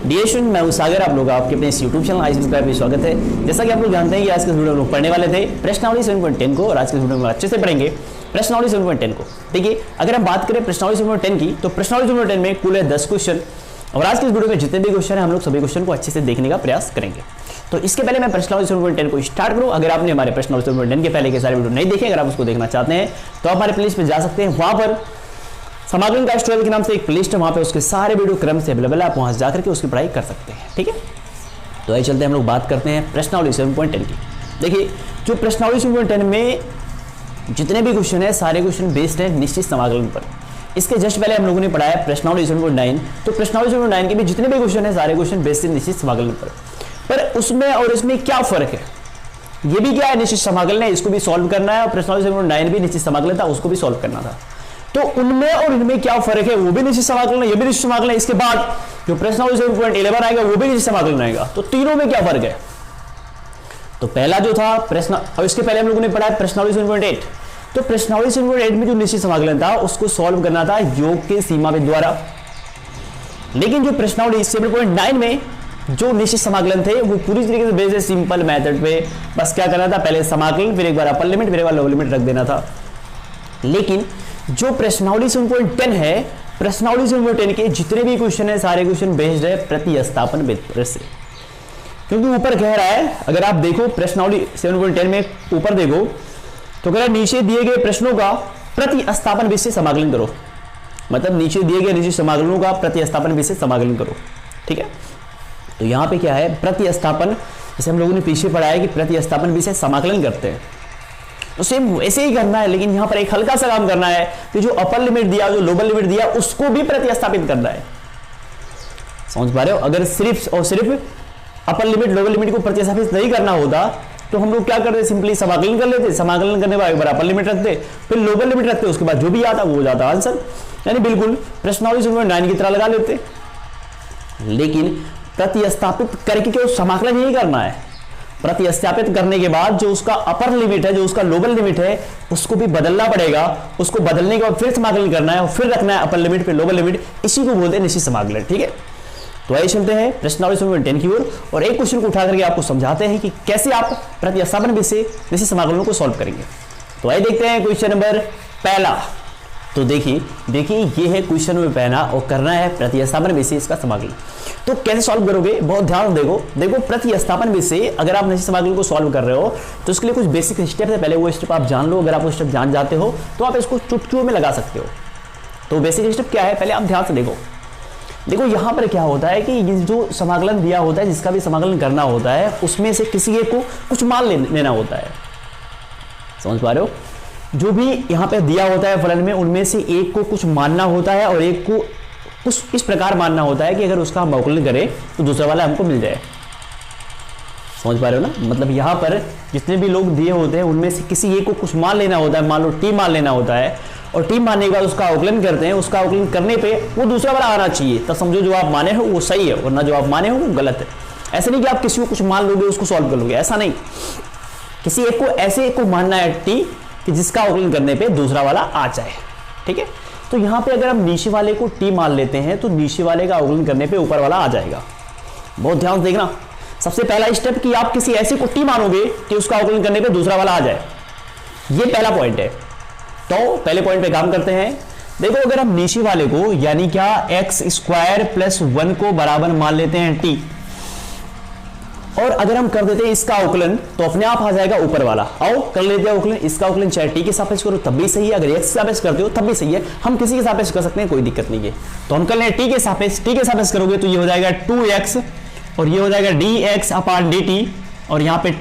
Dear student, मैं हूं सागर। आप लोग आपके अपने यूट्यूब चैनल आईसीएस पे स्वागत है। जैसा कि आप लोग जानते हैं कि आज के वीडियो में लोग पढ़ने वाले थे प्रश्नावली 7.10 को, और आज के वीडियो में अच्छे से पढ़ेंगे प्रश्नावली 7.10 को। देखिए, अगर हम बात करें प्रश्नावली 7.10 की, तो प्रश्नावली 7.10 में कुल है 10 क्वेश्चन, और आज के वीडियो में जितने भी क्वेश्चन है हम लोग सभी क्वेश्चन को अच्छे से देखने का प्रयास करेंगे। तो इसके पहले मैं प्रश्नावली 7.10 को स्टार्ट करूं। अगर आपने हमारे प्रश्नावली 7.10 के पहले के सारे वीडियो नहीं देखे, अगर आप उसको देखना चाहते हैं तो आप हमारे प्लेलिस्ट पे जा सकते हैं। वहां पर समाकलन क्लास 12 के नाम से एक प्लेलिस्ट है, वहां पे उसके सारे वीडियो क्रम से अवेलेबल है, आप वहां जाकर के उसकी पढ़ाई कर सकते हैं। ठीक है, तो आइए चलते हैं, हम लोग बात करते हैं प्रश्नावली 7.10 की। देखिए, जो प्रश्नावली 7.10 में जितने भी क्वेश्चन है सारे क्वेश्चन बेस्ड है निश्चित समाकलन पर। इसके जस्ट पहले हम लोगों ने पढ़ाया प्रश्नावली 7.9, तो प्रश्नावली 7.9 के भी जितने भी क्वेश्चन है सारे क्वेश्चन बेस्ड है निश्चित समाकलन पर उसमें और इसमें क्या फर्क है, ये भी क्या है, निश्चित समाकलन है, इसको भी सॉल्व करना है, और प्रश्नावली 7.9 भी निश्चित समाकलन था, उसको भी सॉल्व करना था। तो उनमें और इनमें क्या फर्क है, वो भी निश्चित समाकलन है, ये भी निश्चित समाकलन है। इसके बाद जो प्रश्नावली 7.11 आएगा वो भी निश्चित समाकलन आएगा। तो तीनों में क्या फर्क है, तो पहला जो था प्रश्न, और इसके पहले हम लोगों ने पढ़ा प्रश्नावली 7.8, तो प्रश्नावली 7.8 में जो निश्चित समाकलन था उसको सॉल्व करना था योग के सीमा विद द्वारा। लेकिन जो प्रश्नावली 7.9 में जो निश्चित समाकलन थे वो पूरी तरीके से बेस्ड है सिंपल मेथड पे। बस क्या करना था, पहले समाकलन, फिर एक बार अपर लिमिट, फिर एक बार लोअर लिमिट रख देना था। लेकिन जो प्रश्नावली 7.10 है, प्रश्नावली 7.10 के जितने भी क्वेश्चन है सारे क्वेश्चन बेस्ड है प्रतिस्थापन विधि से। क्योंकि ऊपर कह रहा है, अगर आप देखो प्रश्नावली 7.10 में ऊपर देखो तो कह रहा है नीचे दिए गए प्रश्नों का प्रतिस्थापन विधि से समाकलन करो। मतलब नीचे दिए गए निश्चित समाकलनों का प्रतिस्थापन विधि से समाकलन करो। ठीक है, तो यहां पे क्या है, प्रतिस्थापन, जैसे हम लोगों ने पीछे पढ़ा है कि प्रतिस्थापन विधि से समाकलन करते हैं, तो सेम ऐसे ही करना है। लेकिन यहां पर एक हल्का सा काम करना है कि जो अपर लिमिट दिया, जो लोअर लिमिट दिया, उसको भी प्रतिस्थापित करना है। समझ पा रहे हो, अगर सिर्फ और सिर्फ अपर लिमिट लोअर लिमिट को प्रतिस्थापित नहीं करना होता तो हम लोग क्या करते, सिंपली समाकलन कर लेते, समाकलन करने के बाद एक बार अपर लिमिट रखते, फिर लोअर लिमिट रखते, उसके बाद जो भी आता वो हो जाता आंसर, यानी बिल्कुल प्रश्नावली 7.9 की तरह लगा लेते। लेकिन प्रतिस्थापित करके क्यों समाकलन नहीं करना है, प्रतिस्थापित करने के बाद जो उसका अपर लिमिट है, जो उसका लोअर लिमिट है, उसको भी बदलना पड़ेगा। उसको बदलने के बाद फिर समाकलन करना है और फिर रखना है अपर लिमिट, फिर लोअर लिमिट, इसी को बोलते हैं निश्चित समाकलन। ठीक है, तो आइए चलते हैं प्रश्नावली 7.10 की ओर, और एक क्वेश्चन को उठा करके आपको समझाते हैं कि कैसे आप प्रतिस्थापन विधि से निश्चित समाकलनों को सॉल्व करेंगे। तो आइए देखते हैं क्वेश्चन नंबर पहला। तो देखिए ये है क्वेश्चन नंबर पहला, और करना है प्रतिस्थापन विधि से इसका समाकलन। तो कैसे सॉल्व करोगे, बहुत ध्यान देखो प्रतिस्थापन विधि से अगर आप निश्चित समाकलन को सॉल्व कर रहे हो तो उसके लिए कुछ बेसिक स्टेप है, पहले वो स्टेप आप जान लो। अगर आप वो स्टेप जान जाते हो तो आप इसको चुटकियों में लगा सकते हो। तो बेसिक स्टेप क्या है, पहले आप ध्यान से देखो यहां पर क्या होता है कि जो समाकलन दिया होता है, जिसका भी समाकलन करना होता है, उसमें से किसी एक को कुछ मान लेना होता है। समझ पा रहे हो, जो भी यहां पे दिया होता है फलन में, उनमें से एक को कुछ मानना होता है और एक को कुछ इस प्रकार मानना होता है कि अगर उसका हम अवकलन करें तो दूसरा वाला हमको मिल जाए। समझ पा रहे हो ना, मतलब यहां पर जितने भी लोग दिए होते हैं उनमें से किसी एक को कुछ मान लेना होता है, मान लो टी मान लेना होता है, और टी मानने के बाद उसका अवकलन करते हैं। उसका अवकलन करने पे वो दूसरा वाला आना चाहिए, तब समझो जो आप माने हो वो सही है, वरना जो आप माने हो वो गलत है। ऐसा नहीं कि आप किसी को कुछ मान लोगे उसको सॉल्व कर लोगे, ऐसा नहीं। किसी एक को ऐसे एक को मानना है टी कि जिसका अवकलन करने पे दूसरा वाला आ जाए। ठीक है, तो यहां पे अगर हम नीचे वाले को टी मान लेते हैं तो नीचे वाले का अवकलन करने पे ऊपर वाला आ जाएगा। बहुत ध्यान से देखना, सबसे पहला स्टेप कि आप किसी ऐसे को टी मानोगे कि उसका अवकलन करने पे दूसरा वाला आ जाए, ये पहला पॉइंट है। तो पहले पॉइंट पे काम करते हैं। देखो, अगर हम नीचे वाले को यानी क्या x² + 1 को बराबर मान लेते हैं टी, और अगर हम कर देते हैं इसका अवकलन तो अपने आप आ जाएगा ऊपर वाला। आओ कर लेते हैं अवकलन, इसका अवकलन चाहे टी के सापेक्ष करो तब भी सही है, अगर x के सापेक्ष करते हो तब भी सही है, हम किसी के सापेक्ष कर सकते हैं, कोई दिक्कत नहीं है। तो हम कर लें टी के सापेक्ष, टी के सापेक्ष करोगे तो ये हो जाएगा 2x, और ये हो जाएगा dx/dt, और यहाँ पे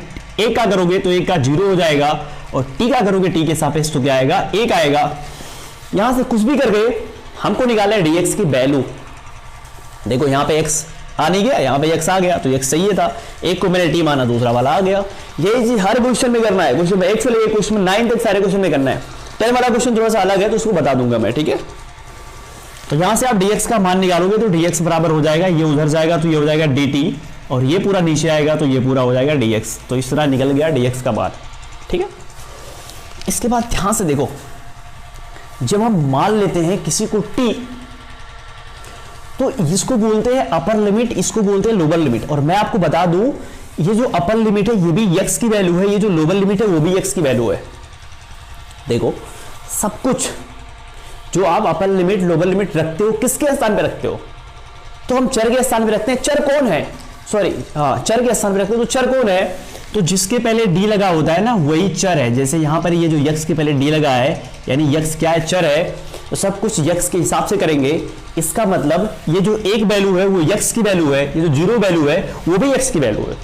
a का करोगे तो a का 0 हो जाएगा, और t का करोगे t के सापेक्ष तो क्या आएगा, 1 आएगा। यहां से कुछ भी करके हमको निकालना है dx की वैल्यू। देखो यहाँ पे x आ नहीं गया, यहाँ पे x आ गया, तो x सही था, एक को मैंने t माना, दूसरा वाला आ गया। यही चीज हर क्वेश्चन में करना है, क्वेश्चन में 1 से लेकर क्वेश्चन 9 तक सारे क्वेश्चन में करना है। 10 वाला क्वेश्चन थोड़ा सा अलग है तो उसको बता दूंगा मैं। ठीक है, तो यहां से आप dx का मान निकालोगे तो dx बराबर हो जाएगा, ये उधर जाएगा तो ये हो जाएगा dt, और ये पूरा नीचे आएगा तो ये पूरा हो जाएगा dx। तो इस तरह निकल गया dx का मान। ठीक है, इसके बाद ध्यान से देखो, जब हम मान लेते हैं किसी को t, तो इसको बोलते हैं अपर लिमिट, इसको बोलते हैं लोअर लिमिट। और मैं आपको बता दूं ये जो अपर लिमिट है ये भी x की वैल्यू है, ये जो लोअर लिमिट है वो भी x की वैल्यू है। देखो सब कुछ जो आप अपर लिमिट लोअर लिमिट रखते हो किसके स्थान पे रखते हो? तो हम चर के स्थान पे रखते हैं। चर कौन है? सॉरी हाँ, चर के स्थान पे रखते हो। तो चर कौन है? तो जिसके पहले d लगा होता है ना वही चर है। जैसे यहां पर ये जो x के पहले d लगा है यानी x क्या है? चर है। तो सब कुछ x के हिसाब से करेंगे। इसका मतलब ये जो एक वैल्यू है वो x की वैल्यू है, ये जो जीरो वैल्यू है वो भी x की वैल्यू है।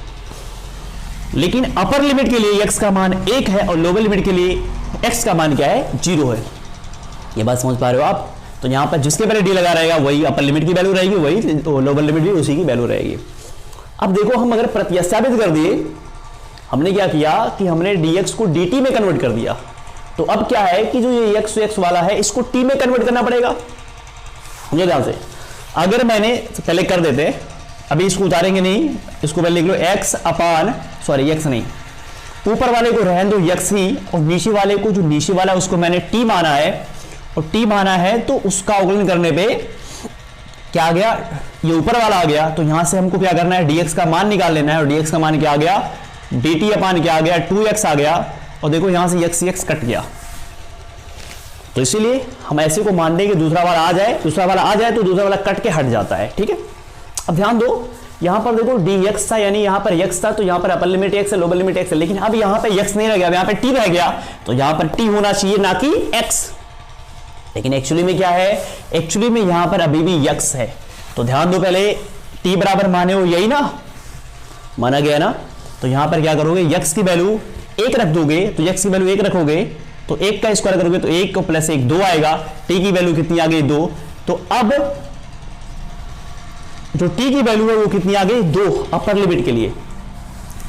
लेकिन अपर लिमिट के लिए x का मान 1 है और लोअर लिमिट के लिए x का मान क्या है? 0 है। ये बात समझ पा रहे हो आप? तो यहां पर जिसके पहले d लगा रहेगा वही अपर लिमिट की वैल्यू रहेगी, वही लोअर लिमिट भी उसी की वैल्यू रहेगी। अब देखो हम अगर प्रतिस्थापित कर दिए, हमने क्या किया कि हमने dx को dt में कन्वर्ट कर दिया। तो अब क्या है कि जो ये x वाला है इसको t में कन्वर्ट करना पड़ेगा। समझो ध्यान से, अगर मैंने पहले कर देते, अभी इसको उतारेंगे नहीं, इसको पहले लिख लो x अपान, सॉरी x नहीं, ऊपर वाले को रहने दो x ही, और नीचे वाले को, जो नीचे वाला उसको मैंने t माना है, और t माना है तो उसका अवकलन करने पे क्या आ गया? ये ऊपर वाला आ गया। तो यहां से हमको क्या करना है? dx का मान निकाल लेना है। और dx का मान क्या आ गया? dt अपान क्या आ गया? 2x आ गया। और देखो यहां से x कट गया। तो इसीलिए हम ऐसे को मान देंगे दूसरा वाला आ जाए, दूसरा वाला आ जाए तो दूसरा वाला कट के हट जाता है। ठीक है, अब ध्यान दो, यहां पर देखो dx था यानी यहां पर x था, तो यहां पर अपर लिमिट x है, लोअर लिमिट x है। लेकिन अब यहां पर x नहीं रह गया, यहां पर t रह गया। तो यहां पर t होना चाहिए ना कि x। लेकिन एक्चुअली में क्या है? एक्चुअली में यहां पर अभी भी x है। तो ध्यान दो, पहले t बराबर माने हो, यही ना माना गया ना। तो यहां पर क्या करोगे? x की वैल्यू 1 रख दोगे, तो x की वैल्यू 1 रखोगे तो 1 का स्क्वायर करोगे तो 1 को प्लस 1 2 आएगा। t की वैल्यू कितनी आ गई? 2। तो अब जो t की वैल्यू है वो कितनी आ गई? 2 अपर लिमिट के लिए।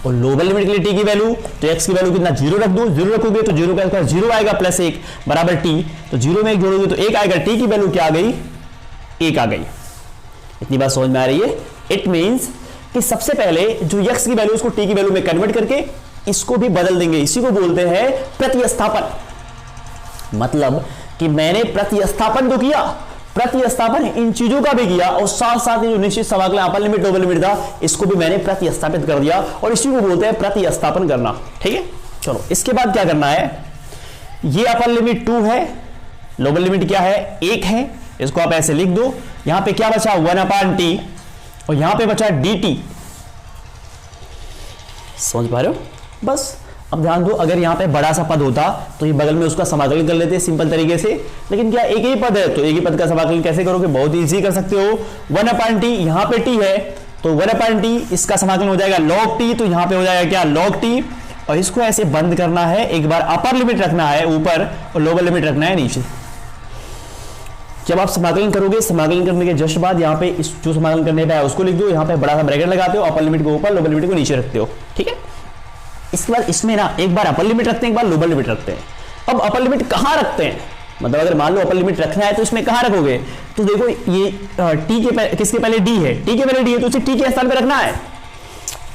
और लोअर लिमिट के लिए t की वैल्यू, तो x की वैल्यू कितना? 0 रख दो। 0 रखोगे तो 0 का स्क्वायर 0 आएगा प्लस 1 बराबर t। तो 0 में 1 जोड़ोगे तो 1 आएगा। t की वैल्यू क्या आ गई? 1 आ गई। इतनी बात समझ में आ रही है? इट मींस कि सबसे पहले जो x की वैल्यू उसको t की वैल्यू में कन्वर्ट करके इसको भी बदल देंगे। इसी को बोलते हैं प्रतिस्थापन। मतलब कि मैंने प्रतिस्थापन तो किया, प्रतिस्थापन इन चीजों का भी किया, और साथ साथ जो निश्चित समाकलन अपर लिमिट लोअर लिमिट था इसको भी मैंने प्रतिस्थापित कर दिया, और इसी को बोलते हैं प्रतिस्थापन करना। ठीक है, चलो इसके बाद क्या करना है? ये अपर लिमिट 2 है, लोअर लिमिट क्या है? 1 है। इसको आप ऐसे लिख दो। यहां पे क्या बचा? 1/t, और यहां पे बचा dt। समझ पा रहे हो? बस अब ध्यान दो, अगर यहां पे बड़ा सा पद होता तो ये बगल में उसका समाकलन कर लेते सिंपल तरीके से। लेकिन क्या एक ही पद है, तो एक ही पद का समाकलन कैसे करोगे? बहुत इजी कर सकते हो। 1/t, यहां पे t है तो 1/t, इसका समाकलन हो जाएगा log t, तो यहां पे हो जाएगा क्या? log t। और इसको ऐसे बंद करना है, एक बार अपर लिमिट रखना है ऊपर और लोअर लिमिट रखना है नीचे। जब आप समाकलन करोगे, समाकलन करने के जस्ट बाद यहाँ पे इस जो समाकलन करने पे है उसको लिख दो। यहाँ पे बड़ा सा ब्रैकेट लगाते हो, अपर लिमिट को ऊपर लोअर लिमिट को नीचे रखते हो। ठीक है, इसके बाद इसमें ना एक बार अपर लिमिट रखते हैं, एक बार लोअर लिमिट रखते हैं। अब अपर लिमिट कहाँ रखते हैं? मतलब अगर मान लो अपर लिमिट रखना है तो इसमें कहाँ रखोगे? तो देखो ये t के किसके पहले d है, t के पहले d है तो इसे t के स्थान पे रखना है।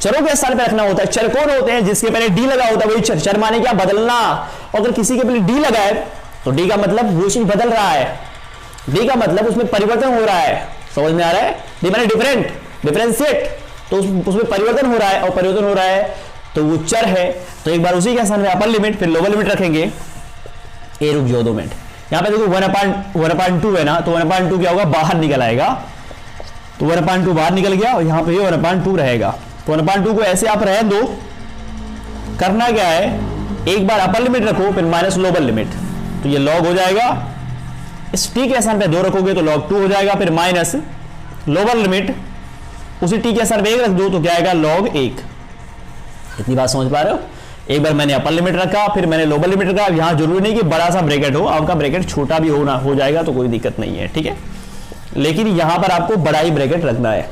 चरों के स्थान पे रखना होता है। चर कौन होते हैं? जिसके पहले d लगा होता है वही चर। चर माने क्या? बदलना। अगर किसी के पहले d लगा है तो d का मतलब वो चीज बदल रहा है, d का मतलब उसमें परिवर्तन हो रहा है। समझ में आ रहा है? d माने डिफरेंट, डिफरेंशिएट, तो उसमें परिवर्तन हो रहा है, और परिवर्तन हो रहा है तो वो चर है। तो एक बार उसी के स्थान में अपर लिमिट फिर लोअर लिमिट रखेंगे। ए रुक जाओ 2 मिनट, यहाँ पे देखो 1/2 है ना, तो 1/2 क्या होगा? बाहर निकल आएगा। तो 1/2 बाहर निकल गया, और यहाँ पे ये 1/2 रहेगा। तो 1/2 को ऐसे आप रहने दो। करना क्या है? एक बार अपर लिमिट रखो फिर माइनस लोअर लिमिट, तो ये लॉग हो जाएगा। इस टी के स्थान पे 2 रखोगे तो log 2 हो जाएगा, फिर माइनस लोअर लिमिट उसी टी के स्थान पे 1 रख दो तो क्या आएगा? log 1। इतनी बात समझ पा रहे हो? एक बार मैंने अपर लिमिट रखा, फिर मैंने लोअर लिमिट रखा। यहां जरूरी नहीं कि बड़ा सा ब्रैकेट हो, आपका ब्रैकेट छोटा भी हो जाएगा तो कोई दिक्कत नहीं है। ठीक है, लेकिन यहां पर आपको बड़ा ही ब्रैकेट रखना है।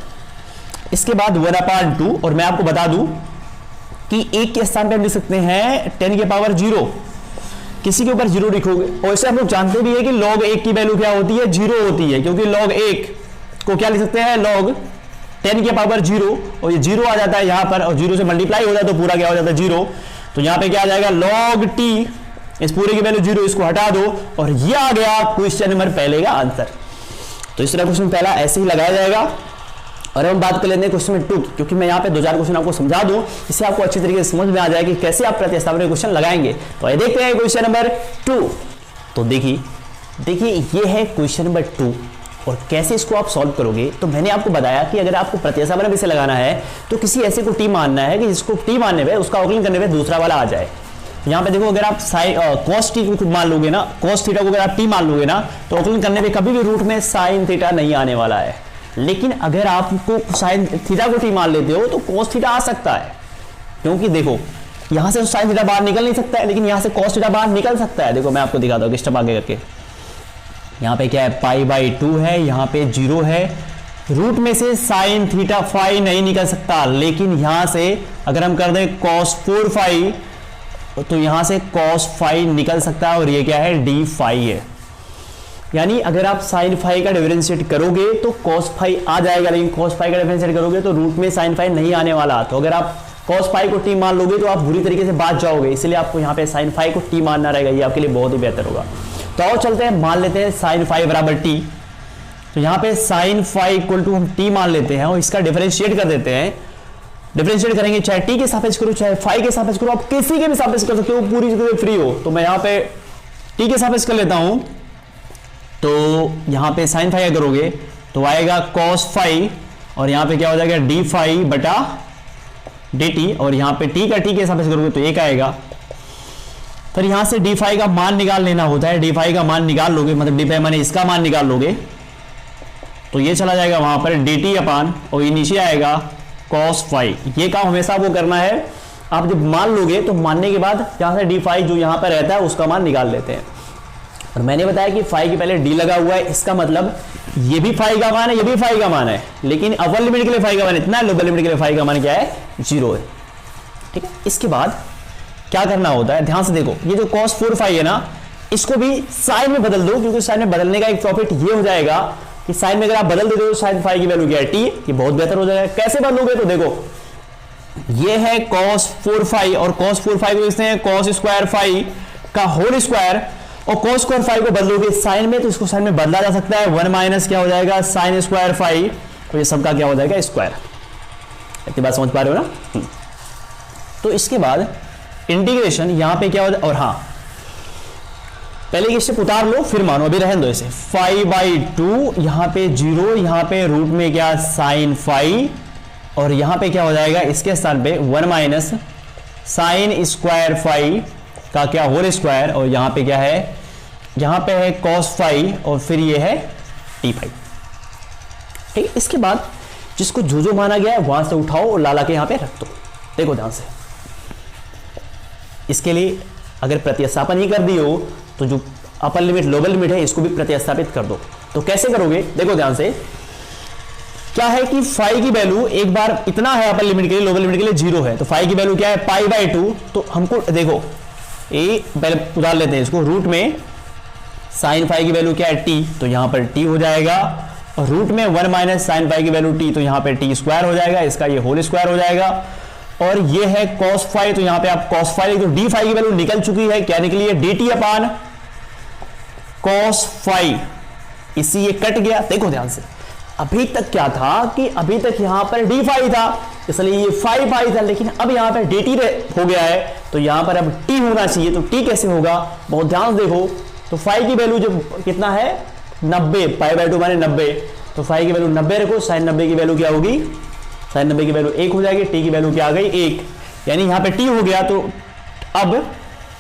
इसके बाद 1/2, और मैं आपको बता दूं कि 1 के स्थान पे हम लिख सकते हैं 10 की पावर 0, किसी के ऊपर 0 लिखोगे। और ऐसे हम लोग जानते भी है कि log 1 की वैल्यू क्या होती है? 0 होती है, क्योंकि log 1 को क्या लिख सकते हैं? log 10 की पावर 0, और ये 0 आ जाता है यहाँ पर, और 0 से मल्टीप्लाई हो जाता है तो पूरा क्या हो जाता है? 0। तो यहाँ पे क्या आ जाएगा? log t, इस पूरे की वैल्यू 0, इसको हटा दो, और ये आ गया क्वेश्चन नंबर पहले का आंसर। तो इस तरह क्वेश्चन पहला ऐसे ही लगाया जाएगा। और हम बात कर लेते हैं क्वेश्चन नंबर 2 की, क्योंकि मैं यहाँ पे 2-4 क्वेश्चन आपको समझा दूं, इससे आपको अच्छी तरीके से समझ में आ जाए कि कैसे आप प्रतिस्थापन के क्वेश्चन लगाएंगे। तो आइए देखते हैं क्वेश्चन नंबर 2। तो देखिए ये है क्वेश्चन नंबर 2 और कैसे इसको आप सॉल्व करोगे। तो मैंने आपको बताया कि अगर आपको प्रतिस्थापन में से लगाना है तो किसी ऐसे को टी मानना है कि जिसको टी मानने पे उसका अवकलन करने पे दूसरा वाला आ जाए। यहाँ पे देखो, अगर आप cos टी को मान लोगे ना, cos थीटा को अगर आप टी मान लोगे ना, तो अवकलन करने पे कभी भी रूट में sin थीटा नहीं आने वाला है। लेकिन अगर आपको sin थीटा को टी मान लेते हो तो cos थीटा आ सकता है, क्योंकि देखो यहां से sin थीटा बाहर निकल नहीं सकता है, लेकिन यहां से cos थीटा बाहर निकल सकता है। देखो मैं आपको दिखाता हूं कि स्टेप आगे करके। यहाँ पे क्या है, π/2 है, यहाँ पे 0 है, रूट में से sin थीटा फाई नहीं निकल सकता, लेकिन यहां से अगर हम कर दें cos 4 फाई तो यहां से cos फाई निकल सकता है और ये क्या है, d फाई है। यानी अगर आप sin फाई का डिफरेंशिएट करोगे तो cos फाई आ जाएगा, लेकिन cos फाई का डिफरेंशिएट करोगे तो रूट में sin फाई नहीं आने वाला। तो अगर आप cos फाई को t मान लोगे तो आप बुरी तरीके से बात जाओगे, इसलिए आपको यहाँ पे sin फाई को t मानना रहेगा, ये आपके लिए बहुत ही बेहतर होगा। तो आओ चलते हैं, मान लेते हैं sin फाई बराबर t। तो यहाँ पे sin फाई इक्वल टू हम t मान लेते हैं और इसका डिफरेंशिएट कर देते हैं। डिफरेंशिएट करेंगे, चाहे t के सापेक्ष करो चाहे फाई के सापेक्ष करो, आप किसी के भी सापेक्ष कर सकते हो, पूरी जगह फ्री हो। तो मैं यहाँ पे t के सापेक्ष कर लेता हूं। तो यहाँ पे sin फाई करोगे तो आएगा cos फाई और यहाँ पे क्या हो जाएगा, d फाई बटा dt, और यहाँ पे t का t के सापेक्ष करोगे तो 1 आएगा। फिर यहाँ से d फाई का मान निकाल लेना होता है, d फाई का मान निकाल लोगे, मतलब d फाई माने इसका मान निकाल लोगे तो ये चला जाएगा वहां पर dt अपान, और ये नीचे आएगा cos फाई। ये काम हमेशा वो करना है, आप जब मान लोगे तो मानने के बाद यहाँ से d फाई जो यहाँ पर रहता है उसका मान निकाल लेते हैं। और मैंने बताया कि फाई के पहले d लगा हुआ है, इसका मतलब ये भी फाई का मान है, ये भी फाई का मान है, लेकिन अपर लिमिट के लिए फाई का मान इतना है, लोअर लिमिट के लिए फाई का मान क्या है, 0 है। ठीक है, इसके बाद क्या करना होता है, ध्यान से देखो, ये जो cos 4 फाई है ना, इसको भी साइन में बदल दो, क्योंकि साइन में बदलने का एक प्रॉफिट ये हो जाएगा कि साइन में अगर आप बदल देते हो साइन फाई की वैल्यू क्या है, t, ये बहुत बेहतर हो जाएगा। कैसे बदलोगे, तो देखो ये है cos 4 फाई और cos 4 फाई को लिखते हैं cos स्क्वायर फाई का होल स्क्वायर, और cos स्क्वायर फाई को बदलोगे साइन में तो इसको साइन में बदला जा सकता है, 1 माइनस क्या हो जाएगा, साइन स्क्वायर फाई, तो ये सबका क्या हो जाएगा, स्क्वायर। इतनी बात समझ पा रहे हो ना। तो इसके बाद इंटीग्रेशन यहाँ पे क्या हो जाए, और हाँ पहले की स्टेप उतार लो फिर मानो, अभी रहने दो इसे। 5/2 यहाँ पे 0, यहाँ पे रूट में क्या साइन फाई, और यहाँ पे क्या हो जाएगा, इसके स्थान पे 1 माइनस साइन स्क्वायर फाई का क्या होल स्क्वायर, और यहाँ पे क्या है, यहाँ पे है cos फाई और फिर ये है t फाई। ठीक है, इसके बाद जिसको जो माना गया है वहां से उठाओ और लाला के यहाँ पे रख दो। देखो ध्यान से, इसके लिए अगर प्रतिस्थापन ही कर दी हो तो जो अपर लिमिट लोअर लिमिट है इसको भी प्रतिस्थापित कर दो। तो कैसे करोगे, देखो ध्यान से, क्या है कि फाई की वैल्यू एक बार इतना है अपर लिमिट के लिए, लोअर लिमिट के लिए 0 है, तो फाई की वैल्यू क्या है, π/2। तो हमको देखो ये पहले उतार लेते हैं इसको, रूट में साइन फाई की वैल्यू क्या है, t, तो यहां पर t हो जाएगा, और रूट में 1 माइनस साइन फाई की वैल्यू t, तो यहां पर t स्क्वायर हो जाएगा, इसका ये होल स्क्वायर हो जाएगा। और ये है cos फाई, तो यहां पे आप cos फाई, तो d फाई की वैल्यू निकल चुकी है, क्या निकली है, dt अपान cos फाई, इसी ये कट गया। देखो ध्यान से, अभी तक क्या था कि अभी तक यहां पर d फाई था, इसलिए ये फाई फाई था, लेकिन अब यहां पर dt हो गया है, तो यहां पर अब t होना चाहिए। तो t कैसे होगा, बहुत ध्यान से देखो। तो फाई की वैल्यू जो कितना है, 90, π/2 माने 90, तो फाई की वैल्यू 90 रखो, साइन 90 की वैल्यू क्या होगी, साइन 90 की वैल्यू 1 हो जाएगी, t की वैल्यू क्या आ गई, 1, यानी यहां पे t हो गया, तो अब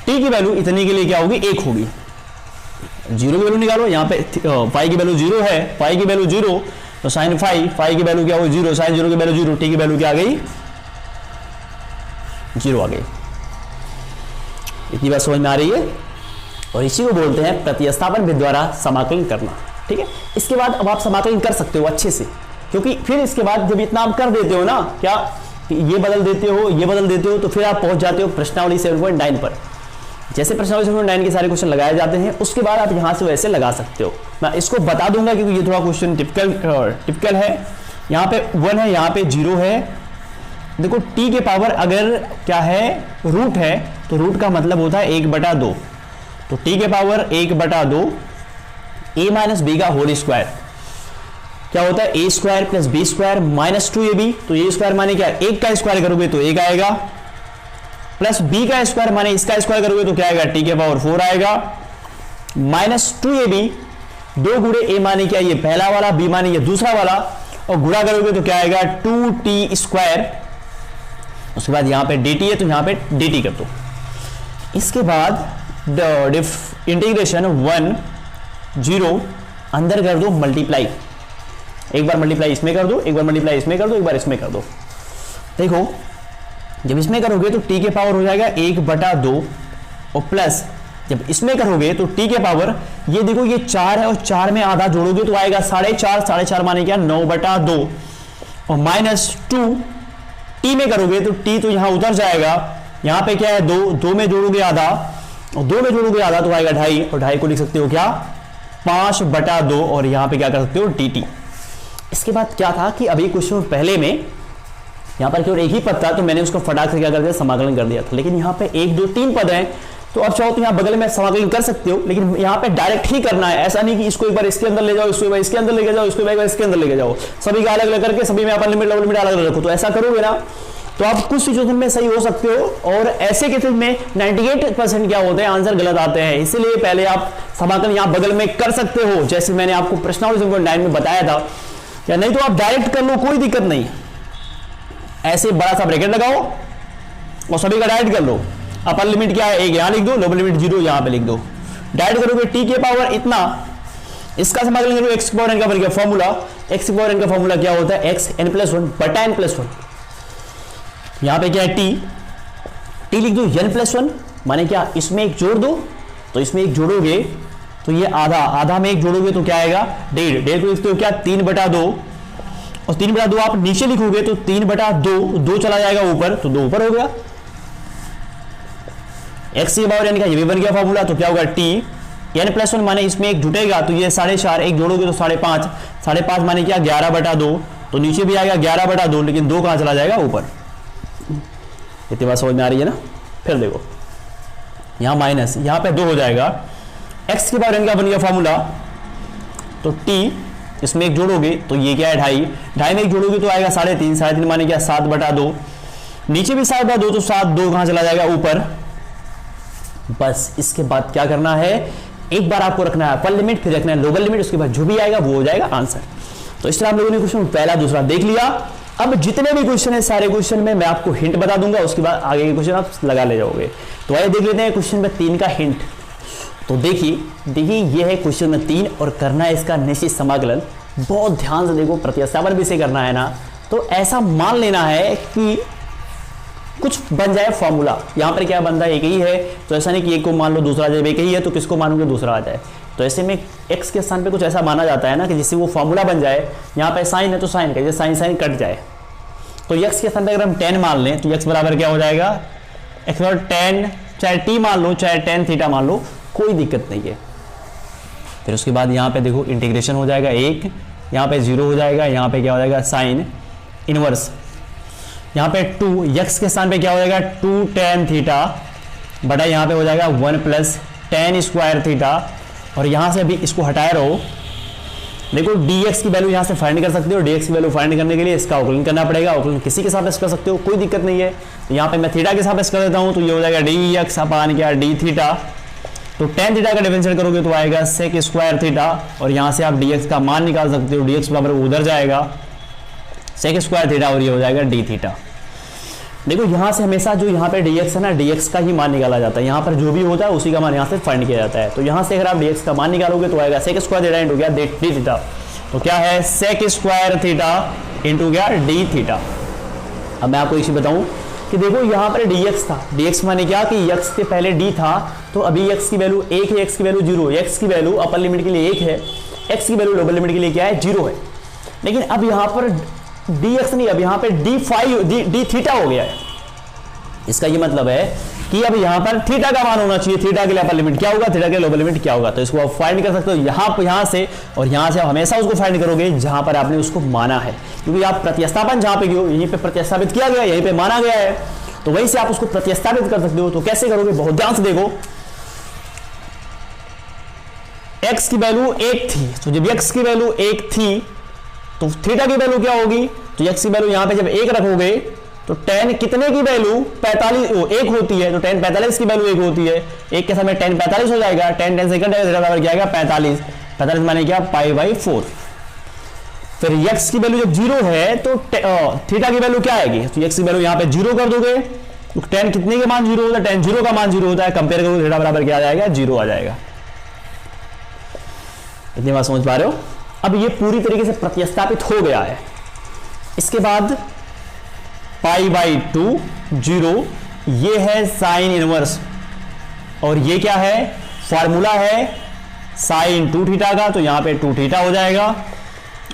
t की वैल्यू इतने के लिए क्या होगी, 1 होगी। 0 की वैल्यू निकालो, यहाँ पे फाई की वैल्यू 0 है, फाई की वैल्यू 0, तो साइन फाई की वैल्यू क्या होगी, 0, साइन 0 की वैल्यू 0, t की वैल्यू क्या आ गई, 0 आ गई। इतनी बात समझ में आ रही है, और इसी को बोलते हैं प्रतिस्थापन विधि द्वारा समाकलन करना। ठीक है, इसके बाद अब आप समाकलन कर सकते हो अच्छे से, क्योंकि फिर इसके बाद जब इतना आप कर देते हो ना, क्या ये बदल देते हो, ये बदल देते हो, तो फिर आप पहुंच जाते हो प्रश्नावली 7.9 पर। जैसे प्रश्नावली 7.9 के सारे क्वेश्चन लगाए जाते हैं, उसके बाद आप यहां से वैसे लगा सकते हो। मैं इसको बता दूंगा क्योंकि ये थोड़ा क्वेश्चन टिपिकल है। यहाँ पे 1 है, यहाँ पे 0 है। देखो t के पावर अगर क्या है, रूट है, तो रूट का मतलब होता है 1/2, तो t के पावर 1/2 a माइनस बी का होल स्क्वायर। क्या होता है A square plus B square minus 2ab, तो ए स्क्वायर माने क्या, एक का स्क्वायर करोगे तो एक आएगा, प्लस बी का स्क्वायर माने इसका स्क्वायर करोगे तो क्या आएगा, टी के पावर 4 आएगा, माइनस 2ab, 2 गुणे ए माने क्या, ये पहला वाला, बी माने ये दूसरा वाला, और गुणा करोगे तो क्या आएगा 2t स्क्वायर, उसके बाद यहां पे dt है तो यहां पे dt कर दो। इसके बाद इंटीग्रेशन 1 0 अंदर कर दो मल्टीप्लाई, एक बार मल्टीप्लाई इसमें कर दो, एक बार मल्टीप्लाई इसमें कर दो, एक बार इसमें कर दो। देखो जब इसमें करोगे तो t के पावर हो जाएगा 1/2, और प्लस जब इसमें करोगे तो t के पावर, ये देखो ये 4 है और 4 में आधा जोड़ोगे तो आएगा 4.5, 4.5 माने क्या 9/2, और माइनस 2 t में करोगे तो t तो यहां उतर जाएगा, यहां पे क्या है 2, 2 में जोड़ोगे आधा, और 2 में जोड़ोगे आधा तो आएगा 2.5, और 2.5 को लिख सकते हो क्या 5/2, और यहां पे क्या कर सकते हो dt। इसके बाद क्या था कि अभी क्वेश्चन पहले में यहां पर केवल एक ही पद था तो मैंने उसको फटाक से क्या कर दिया, समाकलन कर दिया था, लेकिन यहां पे 1 2 3 पद हैं, तो अब चाहो तो यहां बगल में समाकलन कर सकते हो, लेकिन यहां पे डायरेक्ट ही करना है, ऐसा नहीं कि इसको एक बार इसके अंदर ले जाओ, इसको एक बार इसके अंदर लेके जाओ, इसको एक बार इसके अंदर लेके जाओ, सभी का अलग अलग करके सभी में अपन लिमिट लिमिट अलग अलग रखो, तो ऐसा करोगे ना तो आप कुछ सिचुएशन में सही हो सकते हो, और ऐसे केसेस में 98% क्या होते हैं, आंसर गलत आते हैं। इसीलिए पहले आप समाकलन यहां बगल में कर सकते हो, जैसे मैंने आपको प्रश्नावली 7.9 में बताया था, या नहीं तो आप डायरेक्ट कर लो, कोई दिक्कत नहीं, ऐसे बड़ा सा ब्रैकेट लगाओ और सभी का डायरेक्ट कर लो। अपर लिमिट क्या है 1 यहां लिख दो, लोअर लिमिट 0 यहां पे लिख दो, डायरेक्ट करोगे टी के पावर इतना, इसका समाकलन करो x पावर n का बन गया फॉर्मूला, x पावर n का फॉर्मूला क्या होता है x n+1 बटा n+1, यहां पे क्या है t लिख दो n+1 माने क्या, इसमें एक जोड़ दो, तो इसमें एक जोड़ोगे तो ये आधा, आधा में एक जोड़ोगे तो क्या आएगा 1.5, 1.5 को लिखते हो क्या 3/2, और 3/2 आप नीचे लिखोगे तो 3/2, 2 चला जाएगा ऊपर तो 2 ऊपर हो गया, x की पावर n का ये भी बन गया फॉर्मूला, तो क्या होगा t n+1 माने इसमें एक जुटेगा तो ये 4.5, एक जोड़ोगे तो 5.5, 5.5 माने क्या 11/2, तो नीचे भी आएगा 11/2, लेकिन 2 कहां चला जाएगा ऊपर। इतनी बात समझ में आ रही है ना। फिर देखो यहां माइनस, यहां पे 2 हो जाएगा, x की पावर n का बन गया फॉर्मूला, तो t इसमें एक जोड़ोगे तो ये क्या है 2.5, 2.5 में एक जोड़ोगे तो आएगा 3.5, 3.5 माने क्या 7/2, नीचे भी 7/2 तो 7, 2 कहां चला जाएगा ऊपर। बस इसके बाद क्या करना है, एक बार आपको रखना है अपर लिमिट, फिर रखना है लोअर लिमिट, उसके बाद जो भी आएगा वो हो जाएगा आंसर। तो इस तरह हम लोगों ने क्वेश्चन पहला दूसरा देख लिया। अब जितने भी क्वेश्चन है सारे क्वेश्चन में मैं आपको हिंट बता दूंगा, उसके बाद आगे के क्वेश्चन आप लगा ले जाओगे। तो आइए देख लेते हैं क्वेश्चन में 3 का हिंट। तो देखिए ये है क्वेश्चन में 3 और करना है इसका निश्चित समाकलन। बहुत ध्यान से देखो, प्रतिस्थापन भी से करना है ना, तो ऐसा मान लेना है कि कुछ बन जाए फॉर्मूला। यहां पर क्या बंदा एक ही है, तो ऐसा नहीं कि एक को मान लो दूसरा जब एक ही है तो किसको मानोगे दूसरा आ जाए। तो ऐसे में x के स्थान पे कुछ ऐसा माना जाता है ना कि जिससे वो फॉर्मूला बन जाए। यहाँ पे साइन है तो साइन का साइन साइन कट जाए। तो x के स्थान पे अगर हम 10 मान लें तो x बराबर क्या हो जाएगा, x बराबर 10, चाहे t मान लो चाहे tan थीटा मान लो, कोई दिक्कत नहीं है। फिर उसके बाद यहाँ पे देखो इंटीग्रेशन हो जाएगा 1, यहाँ पे 0 हो जाएगा, यहाँ पे क्या हो जाएगा साइन इनवर्स, यहाँ पे 2, x के स्थान पे क्या हो जाएगा 2 tan थीटा बटा यहाँ पे हो जाएगा 1 प्लस tan स्क्वायर थीटा। और यहाँ से अभी इसको हटाए रहो। देखो dx की वैल्यू यहाँ से फाइंड कर सकते हो। dx की वैल्यू फाइंड करने के लिए इसका अवकलन करना पड़ेगा। अवकलन किसी के सापेक्ष कर सकते हो, कोई दिक्कत नहीं है। तो यहाँ पे मैं थीटा के सापेक्ष कर देता हूँ, तो ये हो जाएगा dx अपान क्या d थीटा। तो tan थीटा का डिफरेंशिएट करोगे तो आएगा sec स्क्वायर थीटा, और यहाँ से आप dx का मान निकाल सकते हो। dx बराबर उधर जाएगा sec स्क्वायर थीटा, और ये हो जाएगा d थीटा। देखो यहाँ से हमेशा जो यहाँ पे dx है ना, dx का ही मान निकाला जाता है। यहाँ पर जो भी होता है उसी का मान यहाँ से फाइंड किया जाता है। तो यहाँ से अगर आप dx का मान निकालोगे तो आएगा sec स्क्वायर थीटा इंटू क्या d थीटा। तो क्या है sec स्क्वायर थीटा इंटू क्या d थीटा। अब मैं आपको एक चीज बताऊं कि देखो यहाँ पर dx था, dx माने क्या कि x के पहले d था, तो अभी x की वैल्यू 1 है, x की वैल्यू 0 है। x की वैल्यू अपर लिमिट के लिए 1 है, x की वैल्यू लोअर लिमिट के लिए क्या है 0 है। लेकिन अब यहाँ पर dx नहीं, अब यहाँ पे d थीटा हो गया है। इसका ये मतलब है कि अब यहाँ पर थीटा का मान होना चाहिए। थीटा के लिए अपर लिमिट क्या होगा, थीटा के लोअर लिमिट क्या होगा। तो इसको आप फाइंड कर सकते हो यहाँ से, और यहाँ से आप हमेशा उसको फाइंड करोगे जहां पर आपने उसको माना है, क्योंकि आप प्रतिस्थापन जहां पे यहीं पे प्रतिस्थापित किया गया, यहीं पे माना गया है, तो वहीं से आप उसको प्रतिस्थापित कर सकते हो। तो कैसे करोगे, बहुत ध्यान से देखो। x की वैल्यू 1 थी, तो जब x की वैल्यू 1 थी तो थीटा की वैल्यू क्या होगी, तो x की वैल्यू यहां पे जब 1 रखोगे तो tan कितने की वैल्यू 1 होती है, तो tan 45 की वैल्यू 1 होती है, 1 के समय tan 45 हो जाएगा, tan सेकंड बराबर क्या आएगा 45 माने क्या π/4। फिर x की वैल्यू जब 0 है तो थीटा की वैल्यू क्या आएगी, तो x की वैल्यू यहां पे 0 कर दोगे तो tan कितने के मान 0 होता है, tan 0 का मान 0 होता है, कंपेयर करोगे थीटा बराबर क्या आ जाएगा 0 आ जाएगा। इतनी बात समझ पा रहे हो। अब ये पूरी तरीके से प्रतिस्थापित हो गया है। इसके बाद π/2 0, ये है साइन इनवर्स और ये क्या है, फॉर्मूला है साइन 2 थीटा का, तो यहां पे 2 थीटा हो जाएगा।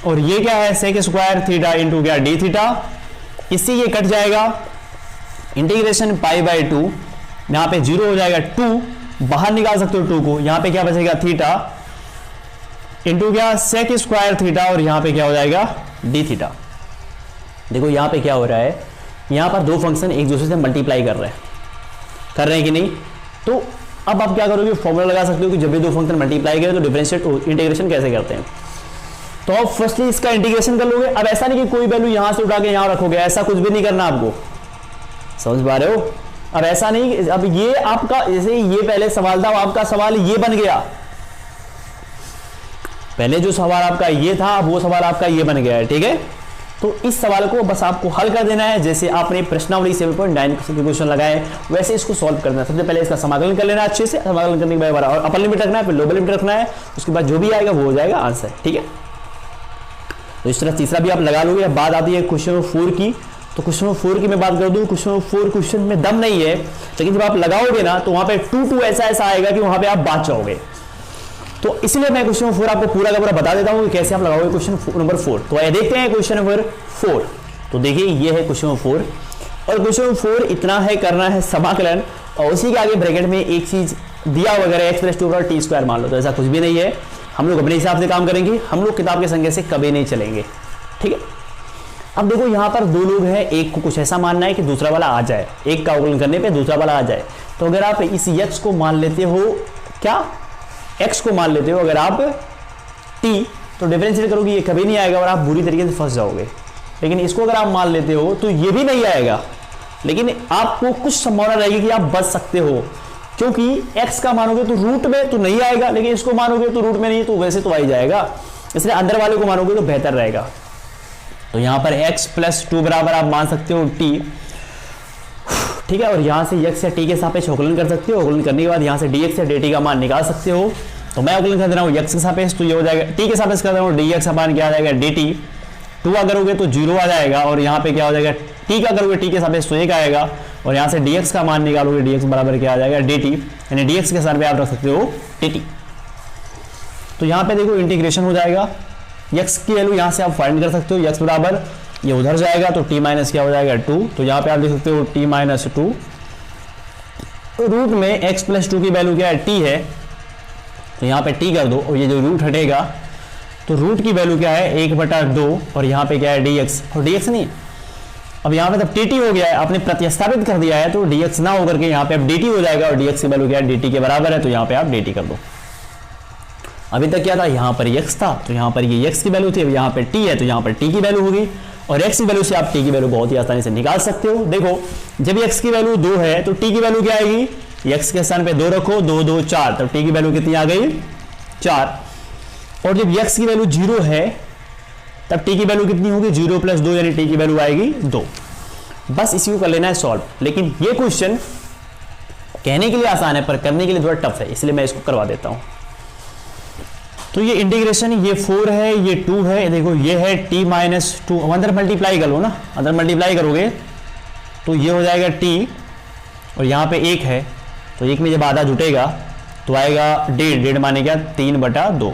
और ये क्या है, सेक स्क्वायर थीटा इंटू क्या डी थीटा, इससे ये कट जाएगा, इंटीग्रेशन π/2 यहां पे 0 हो जाएगा, 2 बाहर निकाल सकते हो 2 को, यहां पे क्या बचेगा थीटा इंटू क्या सेक स्क्वायर थीटा और यहां पे क्या हो जाएगा डी थीटा। देखो यहां पे क्या हो रहा है, यहां पर दो फंक्शन एक दूसरे से मल्टीप्लाई कर रहे हैं कि नहीं, तो अब आप क्या करोगे, फॉर्मूला लगा सकते हो कि जब भी दो फंक्शन मल्टीप्लाई करें तो डिफरेंशिएट इंटीग्रेशन कैसे करते हैं। तो आप फर्स्टली इसका इंटीग्रेशन कर लोगे। अब ऐसा नहीं कि कोई वैल्यू यहां से उठा के यहां रखोगे, ऐसा कुछ भी नहीं करना आपको, समझ पा रहे हो। अब ऐसा नहीं, अब ये आपका जैसे ये पहले सवाल था, आपका सवाल ये बन गया, पहले जो सवाल आपका ये था अब वो सवाल आपका ये बन गया है, ठीक है। तो इस सवाल को बस आपको हल कर देना है, जैसे आपने प्रश्नावली 7.9 के क्वेश्चन लगाए वैसे इसको सॉल्व करना है। सबसे पहले इसका समाकलन कर लेना अच्छे से, समाकलन करने के बाद और अपर लिमिट रखना है, फिर लोअर लिमिट रखना है, उसके बाद जो भी आएगा वो हो जाएगा आंसर, ठीक है। तो इस तरह तीसरा भी आप लगा लोगे। अब बात आती है क्वेश्चन नंबर 4 की, तो क्वेश्चन नंबर 4 की मैं बात कर दूं, क्वेश्चन नंबर 4 क्वेश्चन में दम नहीं है, लेकिन जब आप लगाओगे ना तो वहां पे 2 ऐसा आएगा कि वहां पे आप बात जाओगे। तो इसलिए मैं क्वेश्चन नंबर 4 आपको पूरा का पूरा बता देता हूं कि कैसे आप लगाओगे क्वेश्चन नंबर 4। तो आइए देखते हैं क्वेश्चन नंबर 4। तो देखिए ये है क्वेश्चन नंबर 4 और क्वेश्चन नंबर 4 इतना है, करना है समाकलन और उसी के आगे ब्रैकेट में एक चीज दिया वगैरह x+2 और t² मान लो, तो ऐसा कुछ भी नहीं है। हम लोग अपने हिसाब से काम करेंगे, हम लोग किताब के संज्ञा से कभी नहीं चलेंगे, ठीक है। अब देखो यहाँ पर दो लोग हैं, एक को कुछ ऐसा मानना है कि दूसरा वाला आ जाए, एक का अवकलन करने पे दूसरा वाला आ जाए। तो अगर आप इस x को मान लेते हो, क्या x को मान लेते हो अगर आप t, तो डिफरेंशिएट करोगे ये कभी नहीं आएगा और आप बुरी तरीके से फंस जाओगे। लेकिन इसको अगर आप मान लेते हो तो ये भी नहीं आएगा, लेकिन आपको कुछ संभावना रहेगी कि आप बच सकते हो, क्योंकि x का मानोगे तो रूट में तो नहीं आएगा, लेकिन इसको मानोगे तो रूट में नहीं, तो वैसे तो आ ही जाएगा, इसलिए अंदर वाले को मानोगे तो बेहतर रहेगा। तो यहां पर x+2 बराबर आप मान सकते हो t, ठीक है। और यहां से x या t के सापेक्ष अवकलन कर सकते हो, अवकलन करने के बाद यहां से dx या dt का मान निकाल सकते हो। तो मैं अवकलन कर दे रहा हूं x के सापेक्ष, तो ये हो जाएगा t के सापेक्ष कर रहा हूं dx का मान क्या आ जाएगा dt, 2 अगर करोगे तो 0 आ जाएगा और यहाँ पे क्या हो जाएगा t का करोगे t के सापेक्ष तो 1 आएगा और यहाँ से dx का मान निकालोगे, dx बराबर क्या आ जाएगा dt, यानी dx के स्थान पे आप रख सकते हो dt। तो यहाँ पे देखो इंटीग्रेशन हो जाएगा, x की वैल्यू यहाँ से आप फाइंड कर सकते हो, x बराबर ये उधर जाएगा तो t माइनस क्या हो जाएगा 2, तो यहाँ पे आप लिख सकते हो t-2, तो रूट में x+2 की वैल्यू क्या है t है, तो यहाँ पे t कर दो और ये जो रूट हटेगा तो रूट की वैल्यू क्या है 1/2 और यहाँ पे क्या है dx, और dx नहीं, अब यहाँ पे तब dt हो गया है, आपने प्रतिस्थापित कर दिया है तो dx ना होकर के यहाँ पे अब dt हो जाएगा और dx की वैल्यू क्या है dt के बराबर है, तो यहाँ पे आप dt कर दो। अभी तक क्या था, यहाँ पर x था तो यहाँ पर ये x की वैल्यू थी, अब यहाँ पे t है तो यहाँ पर t की वैल्यू होगी और x की वैल्यू से आप t की वैल्यू बहुत ही आसानी से निकाल सकते हो। देखो जब x की वैल्यू 2 है तो t की वैल्यू क्या आएगी, x के स्थान पे 2 रखो, 2 2 4, तब t की वैल्यू कितनी आ गई 4। और जब x की वैल्यू 0 है तब t की वैल्यू कितनी होगी 0 + 2, यानी t की वैल्यू आएगी 2। बस इसी को कर लेना है सॉल्व। लेकिन ये क्वेश्चन कहने के लिए आसान है पर करने के लिए थोड़ा टफ है, इसलिए मैं इसको करवा देता हूं। तो ये इंटीग्रेशन ये 4 है, ये 2 है, देखो ये है t-2, अंदर मल्टीप्लाई कर लो ना, अंदर मल्टीप्लाई करोगे तो ये हो जाएगा t और यहाँ पे 1 है तो 1 में जब आधा जुटेगा तो आएगा 1.5 माने क्या 3/2,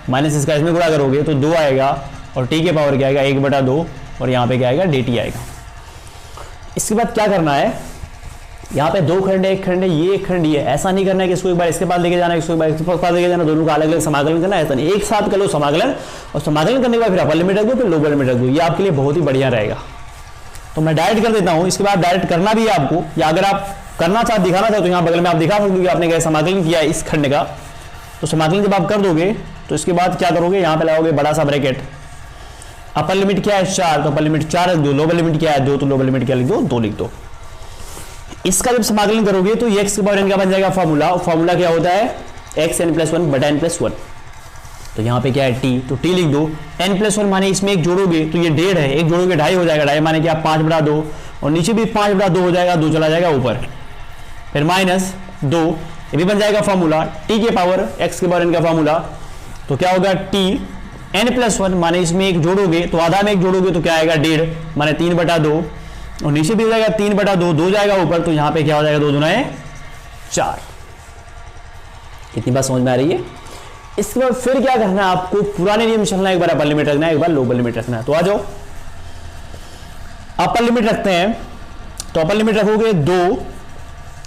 माइनस इसका इसमें गुणा करोगे तो 2 आएगा और t के पावर क्या आएगा 1/2 और यहाँ पे क्या आएगा dt आएगा। इसके बाद क्या करना है, यहाँ पे 2 खंड है, एक खंड है, ये एक खंड ये, ऐसा नहीं करना है कि इसको एक बार इसके पास लेके जाना है, इसको एक बार इसके पास लेके जाना, दोनों का अलग अलग समाकलन करना है, ऐसा नहीं, एक साथ कर लो समाकलन और समाकलन करने के बाद फिर अपर लिमिट रख दो, फिर लोअर लिमिट रख दो, ये आपके लिए बहुत ही बढ़िया रहेगा। तो मैं डायरेक्ट कर देता हूँ, इसके बाद डायरेक्ट करना भी है आपको, या अगर आप करना चाहते दिखाना चाहते तो यहाँ बगल में आप दिखा सकते हो कि आपने क्या समाकलन किया है इस खंड का। तो समाकलन जब आप कर दोगे तो इसके बाद क्या करोगे, यहाँ पे लगाओगे बड़ा सा ब्रैकेट, अपर लिमिट क्या है 4, तो अपर लिमिट 4 रख दो, लोअर लिमिट क्या है 2, तो लोअर लिमिट क्या लिख दो 2 लिख दो। इसका जब समाकलन करोगे तो x के पावर n का बन जाएगा फॉर्मूला, और फॉर्मूला क्या होता है xn+1 बटा n+1। तो यहाँ पे क्या है t, तो t लिख दो। n+1 माने इसमें एक जोड़ोगे तो ये 1.5 है, एक जोड़ोगे 2.5 हो जाएगा, 2.5 माने क्या 5/2, और नीचे भी 5/2 हो जाएगा, 2 चला जाएगा ऊपर, फिर -2, ये भी बन जाएगा फॉर्मूला t के पावर x के पावर n का फॉर्मूला। तो क्या होगा t n+1 माने इसमें एक जोड़ोगे तो आधा में एक जोड़ोगे तो क्या आएगा 1.5 माने 3/2, और नीचे भी हो जाएगा 3/2, 2 जाएगा ऊपर, तो यहाँ पे क्या हो जाएगा 2 दूना 4। कितनी बात समझ में आ रही है? इसके बाद फिर क्या करना है आपको, पुराने नियम चलना है, एक बार अपर लिमिट रखना है, एक बार लोअर लिमिट रखना है। तो आ जाओ अपर लिमिट रखते हैं। तो अपर लिमिट रखोगे 2,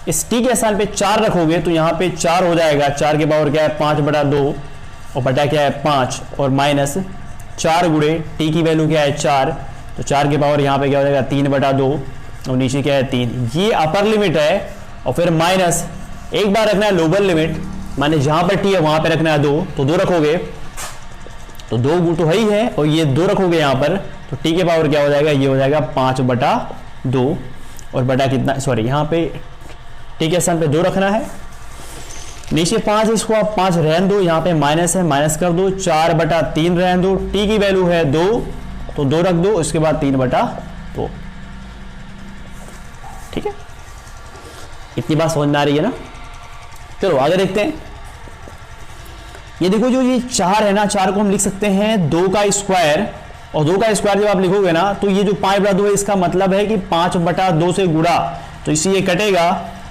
इस t के स्थान पे 4 रखोगे तो यहाँ पे 4 हो जाएगा, 4 के पावर क्या है 5/2, और बटा क्या है 5, और माइनस 4 गुणे t की वैल्यू क्या है 4, तो 4 के पावर यहाँ पे क्या हो जाएगा 3/2, और नीचे क्या है 3। ये अपर लिमिट है। और फिर माइनस एक बार रखना है लोअर लिमिट, माने जहां पर t है वहां पे रखना है 2, तो 2 रखोगे तो 2 तो है ही है, और ये 2 रखोगे यहाँ पर, तो t के पावर क्या हो जाएगा, ये हो जाएगा 5/2, और बटा कितना, सॉरी यहाँ पे t के स्थान पे 2 रखना है, नीचे 5, इसको आप 5 रहने दो, यहाँ पे माइनस है, माइनस कर दो, 4/3 रहने दो, t की वैल्यू है 2, तो 2 रख दो, उसके बाद 3/2। ठीक है, इतनी बात समझ में आ रही है ना? चलो आगे देखते हैं। ये देखो जो ये 4 है ना, 4 को हम लिख सकते हैं 2 का स्क्वायर, और 2 का स्क्वायर जब आप लिखोगे ना तो ये जो 5/2 है इसका मतलब है कि 5/2 से गुणा, तो इससे ये कटेगा,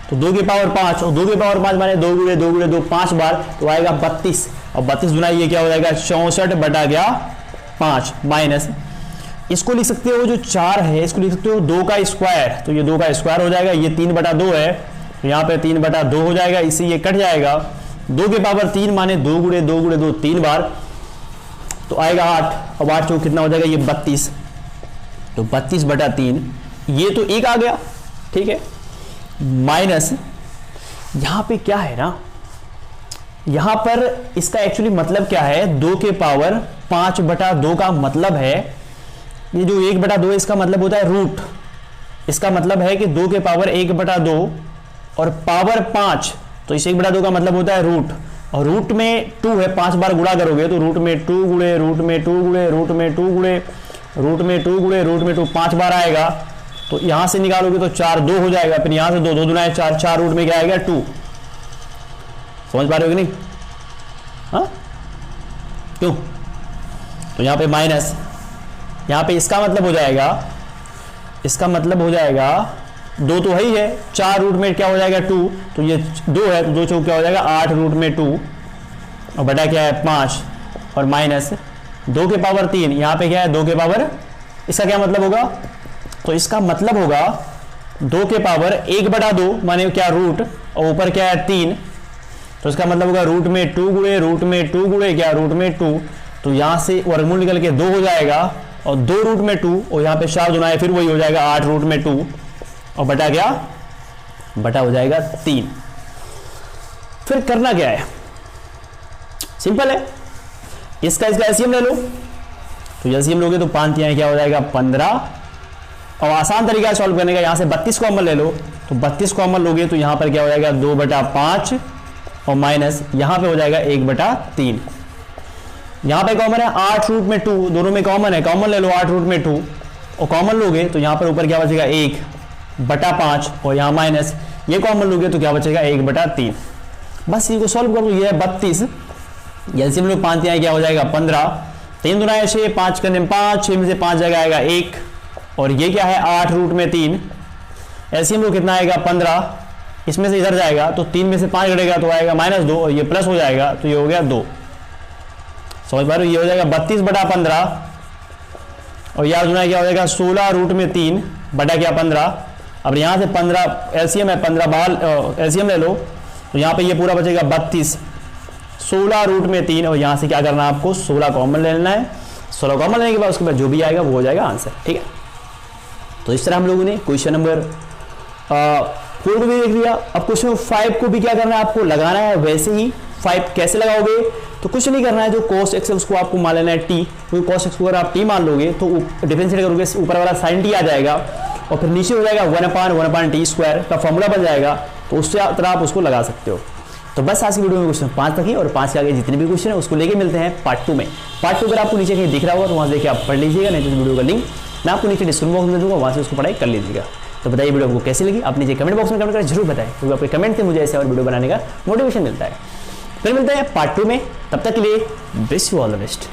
तो 2 के पावर 5, और 2 के पावर 5 माने 2 गुणे 2 गुणे 2 5 बार, तो आएगा 32, और 32 गुना ये क्या हो जाएगा 64/5, माइनस इसको लिख सकते हो जो 4 है इसको लिख सकते हो 2 का स्क्वायर, तो ये 2 का स्क्वायर हो जाएगा, ये 3/2 है, तो यहाँ पे 3/2 हो जाएगा, इससे ये कट जाएगा, 2 के पावर 3 माने 2 गुणे 2 गुणे 2 3 बार, तो आएगा 8, अब 8 चौक कितना हो जाएगा ये 32, तो 32/3, ये तो 1 आ गया। ठीक है, माइनस यहाँ पे क्या है ना, यहाँ पर इसका एक्चुअली मतलब क्या है, 2 के पावर 5/2 का मतलब है, ये जो 1/2 है इसका मतलब होता है रूट, इसका मतलब है कि 2 के पावर 1/2 और पावर 5, तो इस 1/2 का मतलब होता है रूट, और रूट में 2 है, 5 बार गुणा करोगे तो रूट में 2 गुणे रूट में 2 गुणे रूट में 2 गुणे रूट में 2 गुणे रूट में 2 5 बार आएगा, तो यहां से निकालोगे तो 4 2 हो जाएगा, फिर यहां से 2 2 दूना है 4, 4 रूट में क्या आएगा 2। समझ पा रहे हो कि नहीं? हाँ क्यों? तो यहाँ पे माइनस, यहाँ पे इसका मतलब हो जाएगा, इसका मतलब हो जाएगा 2 तो है ही है, 4 रूट में क्या हो जाएगा 2, तो ये 2 है, तो 2 चौक क्या हो जाएगा 8 रूट में 2, और बटा क्या है 5, और माइनस 2 के पावर 3, यहाँ पे क्या है 2 के पावर, इसका क्या मतलब होगा, तो इसका मतलब होगा 2 के पावर 1/2 माने क्या रूट, और ऊपर क्या है 3, तो इसका मतलब होगा रूट में 2 गुणे रूट में 2 गुणे क्या रूट में 2, तो यहाँ से वर्गमूल निकल के 2 हो जाएगा, और 2 रूट में 2, और यहाँ पे 4 गुना है, फिर वही हो जाएगा 8 रूट में 2, और बटा क्या, बटा हो जाएगा 3। फिर करना क्या है, सिंपल है, इसका एलसीएम ले लो, तो एलसीएम लोगे तो 5 तिहाई क्या हो जाएगा 15, और आसान तरीका सॉल्व करने का, यहाँ से 32 कॉमन ले लो, तो 32 कॉमन लोगे तो यहाँ पर क्या हो जाएगा 2/5, और माइनस यहाँ पे हो जाएगा 1/3, यहाँ पे कॉमन है 8 रूट में 2, दोनों में कॉमन है, कॉमन ले लो 8 रूट में 2, और कॉमन लोगे तो यहाँ पर ऊपर क्या बचेगा 1/5, और यहाँ माइनस ये कॉमन लोगे तो क्या बचेगा 1/3। बस इसको सॉल्व कर लो, ये है 32, एलसीएम लो 5 तिहाई क्या हो जाएगा 15, 3 दूना 6, 5 करने में 5, 6 में से 5 जगह आएगा 1, और ये क्या है 8 रूट में 3, एलसीएम लो कितना आएगा 15, इसमें से इधर जाएगा तो 3 में से 5 घटेगा तो आएगा -2, और ये प्लस हो जाएगा तो ये हो गया 2। समझ पा रहे हो, ये हो जाएगा 32/15, और यार दुना क्या हो जाएगा 16 रूट में 3 बटा क्या 15, अब यहाँ से 15 एलसीएम है 15 बाहर एलसीएम ले लो, तो यहाँ पे ये पूरा बचेगा 32, 16 रूट में 3, और यहाँ से क्या करना है आपको 16 कॉमन ले लेना है, 16 कॉमन लेने के बाद उसके बाद जो भी आएगा वो हो जाएगा आंसर। ठीक है, तो इस तरह हम लोगों ने क्वेश्चन नंबर 4 को भी देख लिया। अब क्वेश्चन 5 को भी क्या करना है आपको लगाना है, वैसे ही 5 कैसे लगाओगे, तो कुछ नहीं करना है, जो cos x है उसको आपको मान लेना है t, क्योंकि cos x को अगर आप t मान लोगे तो डिफरेंशिएट करोगे ऊपर वाला sin t आ जाएगा और फिर नीचे हो जाएगा 1/1/t² का फॉर्मूला बन जाएगा, तो उससे तरह आप उसको लगा सकते हो। तो बस आज की वीडियो में क्वेश्चन 5 तक ही, और 5 के आगे जितने भी क्वेश्चन है उसको लेके मिलते हैं पार्ट 2 में। पार्ट 2 अगर आपको नीचे कहीं दिख रहा होगा तो वहाँ देखिए आप पढ़ लीजिएगा, नहीं तो वीडियो का लिंक मैं आपको नीचे डिस्क्रिप्शन बॉक्स में दूंगा, वहाँ से उसको पढ़ाई कर लीजिएगा। तो बताइए वीडियो आपको कैसी लगी, आप नीचे कमेंट बॉक्स में कमेंट कर जरूर बताएं, क्योंकि आपके कमेंट से मुझे ऐसे और वीडियो बनाने का मोटिवेशन मिलता है। फिर मिलते हैं पार्ट 2 में, तब तक के लिए wish you all the best.